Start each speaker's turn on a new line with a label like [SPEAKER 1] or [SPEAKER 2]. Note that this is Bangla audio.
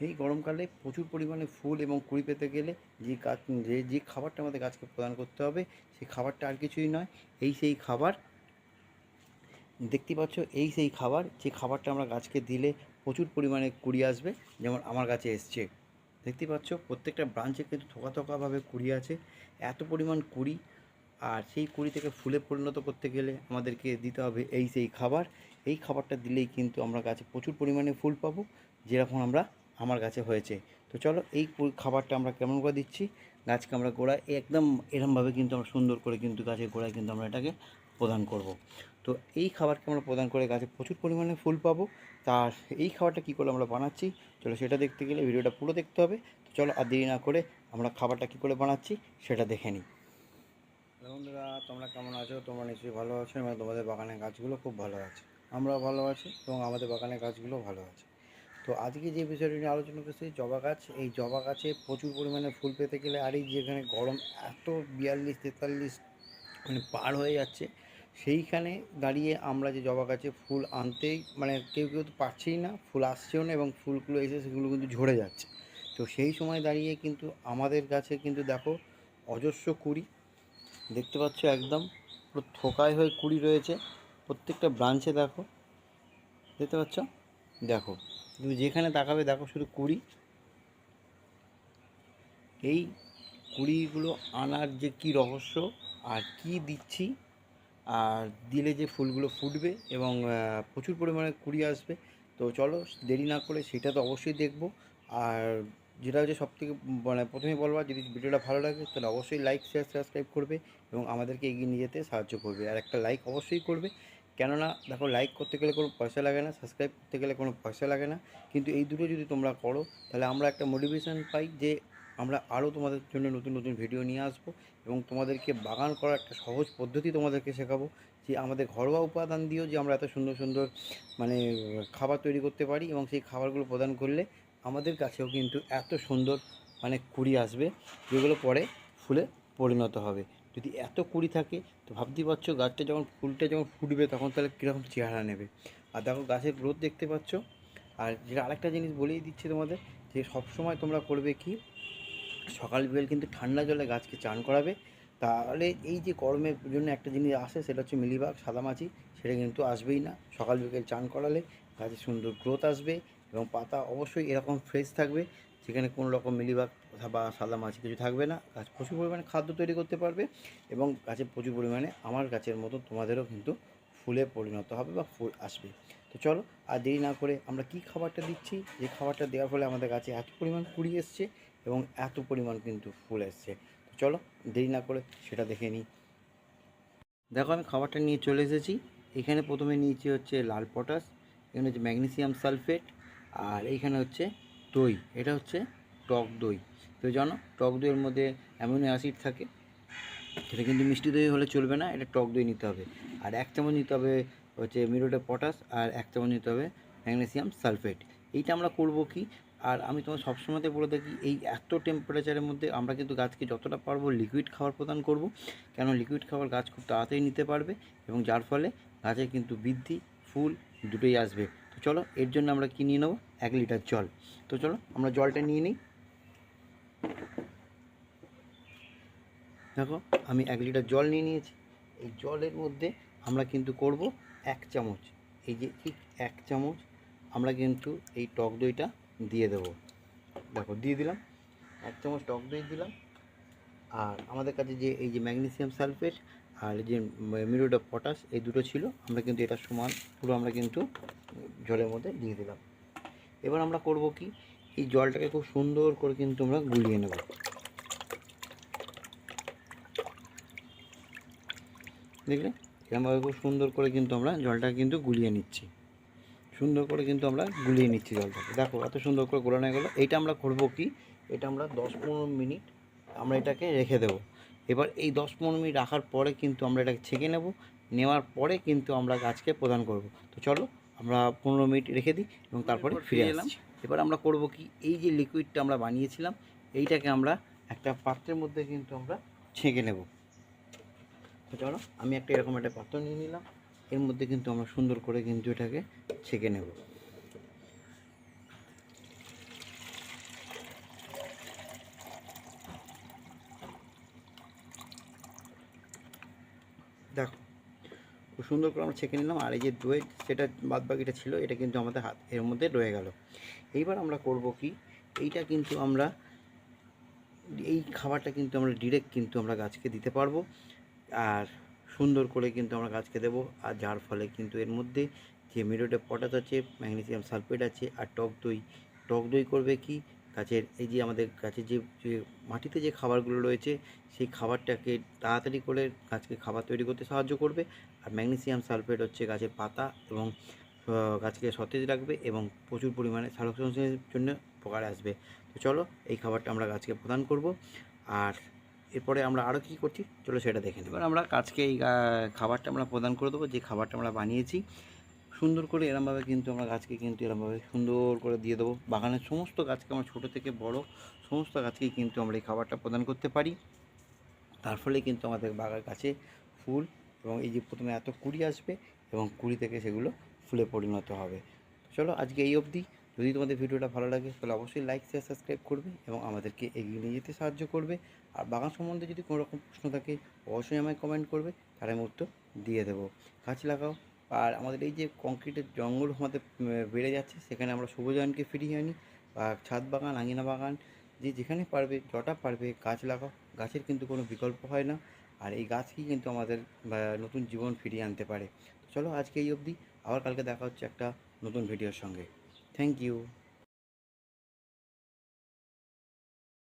[SPEAKER 1] এই গরমকালে প্রচুর পরিমাণে ফুল এবং কুড়ি পেতে গেলে যে গাছ যে খাবারটা আমাদের গাছকে প্রদান করতে হবে, সেই খাবারটা আর কিছুই নয়, এই সেই খাবার। দেখতে পাচ্ছ, এই সেই খাবার, যে খাবারটা আমরা গাছকে দিলে প্রচুর পরিমাণে কুড়ি আসবে। যেমন আমার গাছে এসছে, দেখতে পাচ্ছ প্রত্যেকটা ব্রাঞ্চে কিন্তু থোকা থোকাভাবে কুড়ি আছে, এত পরিমাণ কুড়ি। আর সেই কুড়ি থেকে ফুলে পরিণত করতে গেলে আমাদেরকে দিতে হবে এই সেই খাবার। এই খাবারটা দিলেই কিন্তু আমরা গাছে প্রচুর পরিমাণে ফুল পাবো, যেরকম আমার গাছে হয়েছে। তো চলো এই খাবারটা আমরা কেমন করে দিচ্ছি গাছকে, আমরা গোড়ায় একদম এরমভাবে কিন্তু আমরা সুন্দর করে কিন্তু গাছের গোড়ায় কিন্তু আমরা এটাকে প্রদান করব। তো এই খাবারকে আমরা প্রদান করে গাছে প্রচুর পরিমাণে ফুল পাবো। তার এই খাবারটা কী করে আমরা বানাচ্ছি, চলো সেটা দেখতে গেলে ভিডিওটা পুরো দেখতে হবে। তো চলো আর দেরি না করে আমরা খাবারটা কী করে বানাচ্ছি সেটা দেখে নিই। বন্ধুরা, তোমরা কেমন আছো? তোমরা নিশ্চয়ই ভালো আছো এবং তোমাদের বাগানের গাছগুলো খুব ভালো আছে। আমরাও ভালো আছি এবং আমাদের বাগানের গাছগুলো ভালো আছে। তো আজকে যে বিষয়টি নিয়ে আলোচনা করছি, জবা গাছ। এই জবা গাছে প্রচুর পরিমাণে ফুল পেতে গেলে, আর এই যেখানে গরম এত 42-43 মানে পার হয়ে যাচ্ছে, সেইখানে দাঁড়িয়ে আমরা যে জবা গাছে ফুল আনতেই মানে কেউ কেউ তো পারছেই না, ফুল আসছেও না, এবং ফুলগুলো এসে সেগুলো কিন্তু ঝরে যাচ্ছে। তো সেই সময় দাঁড়িয়ে কিন্তু আমাদের গাছে কিন্তু দেখো অজস্র কুড়ি, দেখতে পাচ্ছ একদম পুরো থোকায় হয়ে কুড়ি রয়েছে প্রত্যেকটা ব্রাঞ্চে। দেখো, দেখতে পাচ্ছ, দেখো তুমি যেখানে তাকাবে দেখো শুধু কুড়ি। এই কুড়িগুলো আনার যে কী রহস্য, আর কি দিচ্ছি, আর দিলে যে ফুলগুলো ফুটবে এবং প্রচুর পরিমাণে কুড়ি আসবে। তো চলো দেরি না করে সেটা তো অবশ্যই দেখব। আর যেটা হচ্ছে সবথেকে মানে প্রথমেই বলবা, যদি ভিডিওটা ভালো লাগে তাহলে অবশ্যই লাইক শেয়ার সাবস্ক্রাইব করবে এবং আমাদেরকে এগিয়ে নিয়ে যেতে সাহায্য করবে। আর একটা লাইক অবশ্যই করবে, কেননা দেখো লাইক করতে গেলে কোনো পয়সা লাগে না, সাবস্ক্রাইব করতে গেলে কোনো পয়সা লাগে না, কিন্তু এই দুটো যদি তোমরা করো তাহলে আমরা একটা মোটিভেশন পাই যে আমরা আরও তোমাদের জন্য নতুন নতুন ভিডিও নিয়ে আসবো এবং তোমাদেরকে বাগান করার একটা সহজ পদ্ধতি তোমাদেরকে শেখাবো, যে আমাদের ঘরোয়া উপাদান দিয়েও যে আমরা এত সুন্দর সুন্দর মানে খাবার তৈরি করতে পারি, এবং সেই খাবারগুলো প্রদান করলে আমাদের কাছেও কিন্তু এত সুন্দর মানে কুড়ি আসবে, যেগুলো পরে ফুলে পরিণত হবে। যদি এত কুড়ি থাকে তো ভাবতেই পারছো গাছটা যখন ফুলটা যখন ফুটবে তখন তাহলে কীরকম চেহারা নেবে। আর দেখো গাছের গ্রোথ দেখতে পাচ্ছ। আর যেটা আরেকটা জিনিস বলেই দিচ্ছি তোমাদের, যে সবসময় তোমরা করবে কি, সকাল বিকেল কিন্তু ঠান্ডা জলে গাছকে চান করাবে। তাহলে এই যে গরমের জন্য একটা জিনিস আসে সেটা হচ্ছে মিলিবাগ, সাদামাছি, সেটা কিন্তু আসবেই না। সকাল বিকেল চান করালে গাছে সুন্দর গ্রোথ আসবে এবং পাতা অবশ্যই এরকম ফ্রেশ থাকবে, সেখানে কোনো রকম মিলিবাগ বা সাদামাছি কিছু থাকবে না। গাছ প্রচুর পরিমাণে খাদ্য তৈরি করতে পারবে এবং গাছে প্রচুর পরিমাণে আমার গাছের মতো তোমাদেরও কিন্তু ফুলে পরিণত হবে বা ফুল আসবে। তো চলো আর দেরি না করে আমরা কী খাবারটা দিচ্ছি, যে খাবারটা দেওয়ার ফলে আমাদের গাছে এত পরিমাণ কুড়ি এসছে এবং এত পরিমাণ কিন্তু ফুল এসছে। তো চলো দেরি না করে সেটা দেখে নিই। দেখো আমি খাবারটা নিয়ে চলে এসেছি। এখানে প্রথমে নিয়েছি হচ্ছে লাল পটাশ, এখানে হচ্ছে ম্যাগনেসিয়াম সালফেট, আর এইখানে হচ্ছে দই। এটা হচ্ছে টক দই। তো জানো টক দইয়ের মধ্যে অ্যামিনো অ্যাসিড থাকে, সেটা কিন্তু মিষ্টি দই হলে চলবে না, এটা টক দই নিতে হবে। আর 1 চামচ নিতে হবে হচ্ছে মিউরেট অফ পটাশ, আর 1 চামচ নিতে হবে ম্যাগনেসিয়াম সালফেট। এইটা আমরা করব কি, আর আমি তোমার সবসময়তে বলে থাকি এই এত টেম্পারেচারের মধ্যে আমরা কিন্তু গাছকে যতটা পারবো লিকুইড খাবার প্রদান করব, কেন লিকুইড খাবার গাছ খুব তাড়াতাড়ি নিতে পারবে এবং যার ফলে গাছের কিন্তু বৃদ্ধি ফুল দুটোই আসবে। তো চলো এর জন্য আমরা কী নিয়ে নেবো, 1 লিটার জল। তো চলো আমরা জলটা নিয়ে নিই। দেখো আমি 1 লিটার জল নিয়ে নিয়েছি। এই জলের মধ্যে আমরা কিন্তু করব 1 চামচ, এই যে ঠিক 1 চামচ আমরা কিন্তু এই টক দইটা দিয়ে দেবো। দেখো দিয়ে দিলাম, 1 চামচ টক দই দিলাম। আর আমাদের কাছে যে এই যে ম্যাগনেসিয়াম সালফেট আর এই যে মিউরেট অফ পটাশ, এই দুটো ছিল, আমরা কিন্তু এটা সমান পুরো আমরা কিন্তু জলের মধ্যে দিয়ে দিলাম। এবার আমরা করব কি, এই জলটাকে খুব সুন্দর করে কিন্তু আমরা গুলিয়ে নেব। দেখলে এরকমভাবে খুব সুন্দর করে কিন্তু আমরা জলটা কিন্তু গুলিয়ে নিচ্ছি, সুন্দর করে কিন্তু আমরা গুলিয়ে নিচ্ছি জলটাকে। দেখো এত সুন্দর করে গোলানো হয়ে গেলো। এইটা আমরা করব কি, এটা আমরা 10-15 মিনিট আমরা এটাকে রেখে দেবো। এবার এই 10-15 মিনিট রাখার পরে কিন্তু আমরা এটাকে ছেঁকে নেব, নেওয়ার পরে কিন্তু আমরা গাছকে প্রদান করব। তো চলো আমরা 15 মিনিট রেখে দিই এবং তারপরে ফিরে এলাম। এবার আমরা করব কি, এই যে লিকুইডটা আমরা বানিয়েছিলাম এইটাকে আমরা একটা পাত্রের মধ্যে কিন্তু আমরা ছেঁকে নেব। তো চলো আমি একটা এরকম একটা পাত্র নিয়ে নিলাম, এর মধ্যে কিন্তু আমরা সুন্দর করে কিন্তু এটাকে ছেঁকে নেব। খুব সুন্দর করে আমরা ছেঁকে নিলাম। আর এই যে দইয়ের সেটা বাদবাকিটা ছিল, এটা কিন্তু আমাদের হাত এর মধ্যে রয়ে গেল। এইবার আমরা করব কি, এইটা কিন্তু আমরা এই খাবারটা কিন্তু আমরা ডিরেক্ট কিন্তু আমরা গাছকে দিতে পারবো। আর সুন্দর করে কিন্তু আমরা গাছকে দেবো। আর যার ফলে কিন্তু এর মধ্যে যে মেরোডে পটাশ আছে, ম্যাগনেসিয়াম সালফেট আছে, আর টক দই করবে কি, গাছের এই যে আমাদের গাছের যে মাটিতে যে খাবারগুলো রয়েছে সেই খাবারটাকে তাড়াতাড়ি করে গাছকে খাবার তৈরি করতে সাহায্য করবে। আর ম্যাগনেসিয়াম সালফেট হচ্ছে গাছের পাতা এবং গাছকে সতেজ রাখবে এবং প্রচুর পরিমাণে সালোক সংশ্লেষণের জন্য উপকারে আসবে। তো চলো এই খাবারটা আমরা গাছকে প্রদান করব। আর এরপরে আমরা আরও কী করছি চলো সেটা দেখে নিই। এবার আমরা গাছকে এই খাবারটা আমরা প্রদান করে দেবো, যে খাবারটা আমরা বানিয়েছি সুন্দর করে এরমভাবে কিন্তু আমরা গাছকে কিন্তু এরমভাবে সুন্দর করে দিয়ে দেবো। বাগানের সমস্ত গাছকে আমরা ছোটো থেকে বড় সমস্ত গাছকেই কিন্তু আমরা এই খাবারটা প্রদান করতে পারি। তার ফলে কিন্তু আমাদের বাগান গাছে ফুল এবং এই যে প্রথমে এত কুড়ি আসবে এবং কুড়ি থেকে সেগুলো ফুলে পরিণত হবে। চলো আজকে এই অবধি। যদি তোমাদের ভিডিওটা ভালো লাগে তাহলে অবশ্যই লাইক শেয়ার সাবস্ক্রাইব করবে এবং আমাদেরকে এগিয়ে নিয়ে যেতে সাহায্য করবে। আর বাগান সম্বন্ধে যদি কোনো রকম প্রশ্ন থাকে অবশ্যই আমায় কমেন্ট করবে, তার আমি উত্তর দিয়ে দেবো। গাছ লাগাও। আর আমাদের এই যে কংক্রিটের জঙ্গল আমাদের বেড়ে যাচ্ছে, সেখানে আমরা সবুজায়নকে ফিরিয়ে আনি। বা ছাদ বাগান, আঙিনা বাগান, যে যেখানে পারবে যটা পারবে গাছ লাগাও। গাছের কিন্তু কোনো বিকল্প হয় না। আর এই গাছই কিন্তু আমাদের নতুন জীবন ফিরিয়ে আনতে পারে। চলো আজকে এই অবধি, আবার কালকে দেখা হচ্ছে একটা নতুন ভিডিওর সঙ্গে। Thank you.